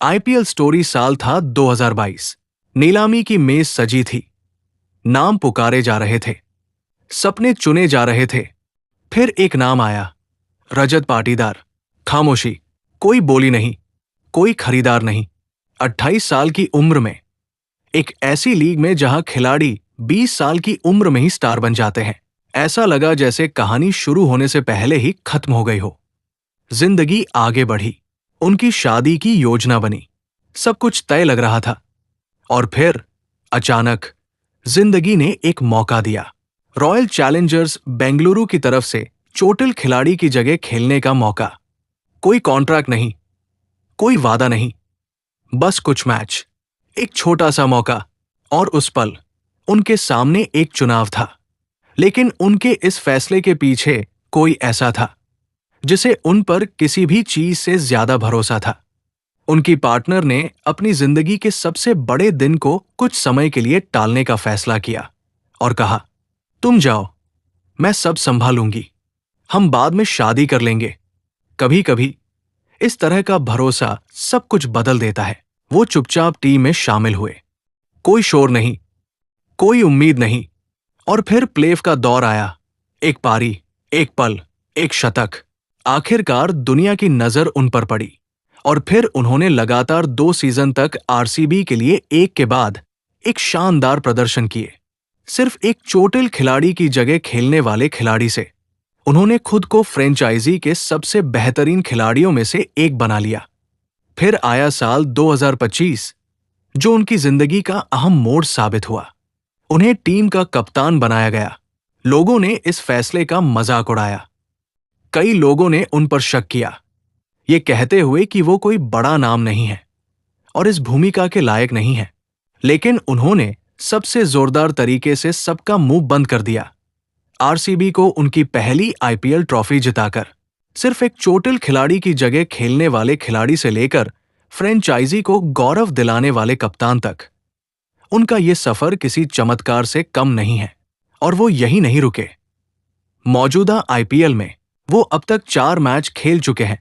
IPL story साल था 2022। नीलामी की मेज सजी थी। नाम पुकारे जा रहे थे, सपने चुने जा रहे थे। फिर एक नाम आया, रजत पाटीदार। खामोशी, कोई बोली नहीं, कोई खरीदार नहीं। 28 साल की उम्र में, एक ऐसी लीग में जहां खिलाड़ी 20 साल की उम्र में ही स्टार बन जाते हैं। ऐसा लगा जैसे कहानी शुरू होने से पहले ही खत्म हो गई हो। जिंदगी आगे बढ़ी, उनकी शादी की योजना बनी, सब कुछ तय लग रहा था। और फिर अचानक जिंदगी ने एक मौका दिया। रॉयल चैलेंजर्स बेंगलुरु की तरफ से चोटिल खिलाड़ी की जगह खेलने का मौका। कोई कॉन्ट्रैक्ट नहीं, कोई वादा नहीं, बस कुछ मैच, एक छोटा सा मौका। और उस पल उनके सामने एक चुनाव था। लेकिन उनके इस फैसले के पीछे कोई ऐसा था जिसे उन पर किसी भी चीज से ज्यादा भरोसा था। उनकी पार्टनर ने अपनी जिंदगी के सबसे बड़े दिन को कुछ समय के लिए टालने का फैसला किया और कहा, तुम जाओ, मैं सब संभालूंगी, हम बाद में शादी कर लेंगे। कभी कभी इस तरह का भरोसा सब कुछ बदल देता है। वो चुपचाप टीम में शामिल हुए। कोई शोर नहीं, कोई उम्मीद नहीं। और फिर प्लेऑफ का दौर आया। एक पारी, एक पल, एक शतक। आखिरकार दुनिया की नजर उन पर पड़ी। और फिर उन्होंने लगातार 2 सीजन तक आरसीबी के लिए एक के बाद एक शानदार प्रदर्शन किए। सिर्फ एक चोटिल खिलाड़ी की जगह खेलने वाले खिलाड़ी से उन्होंने खुद को फ्रेंचाइजी के सबसे बेहतरीन खिलाड़ियों में से एक बना लिया। फिर आया साल 2025, जो उनकी जिंदगी का अहम मोड़ साबित हुआ। उन्हें टीम का कप्तान बनाया गया। लोगों ने इस फैसले का मजाक उड़ाया। कई लोगों ने उन पर शक किया, ये कहते हुए कि वो कोई बड़ा नाम नहीं है और इस भूमिका के लायक नहीं है। लेकिन उन्होंने सबसे जोरदार तरीके से सबका मुंह बंद कर दिया। आरसीबी को उनकी पहली आईपीएल ट्रॉफी जिताकर, सिर्फ एक चोटिल खिलाड़ी की जगह खेलने वाले खिलाड़ी से लेकर फ्रेंचाइजी को गौरव दिलाने वाले कप्तान तक, उनका ये सफर किसी चमत्कार से कम नहीं है। और वो यही नहीं रुके। मौजूदा आईपीएल में वो अब तक 4 मैच खेल चुके हैं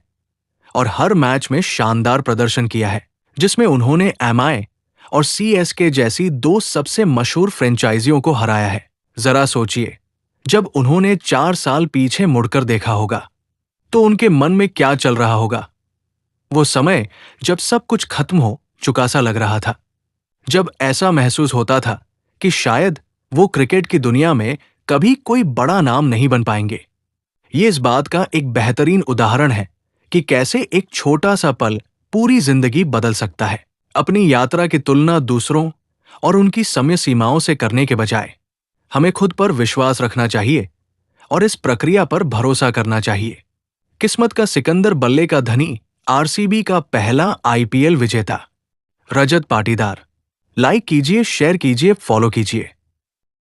और हर मैच में शानदार प्रदर्शन किया है, जिसमें उन्होंने एमआई और सीएसके जैसी 2 सबसे मशहूर फ्रेंचाइजियों को हराया है। जरा सोचिए, जब उन्होंने 4 साल पीछे मुड़कर देखा होगा तो उनके मन में क्या चल रहा होगा। वो समय जब सब कुछ खत्म हो चुका सा लग रहा था, जब ऐसा महसूस होता था कि शायद वो क्रिकेट की दुनिया में कभी कोई बड़ा नाम नहीं बन पाएंगे। ये इस बात का एक बेहतरीन उदाहरण है कि कैसे एक छोटा सा पल पूरी जिंदगी बदल सकता है। अपनी यात्रा की तुलना दूसरों और उनकी समय सीमाओं से करने के बजाय हमें खुद पर विश्वास रखना चाहिए और इस प्रक्रिया पर भरोसा करना चाहिए। किस्मत का सिकंदर बल्ले का धनी, आरसीबी का पहला आईपीएल विजेता, रजत पाटीदार। लाइक कीजिए, शेयर कीजिए, फॉलो कीजिए।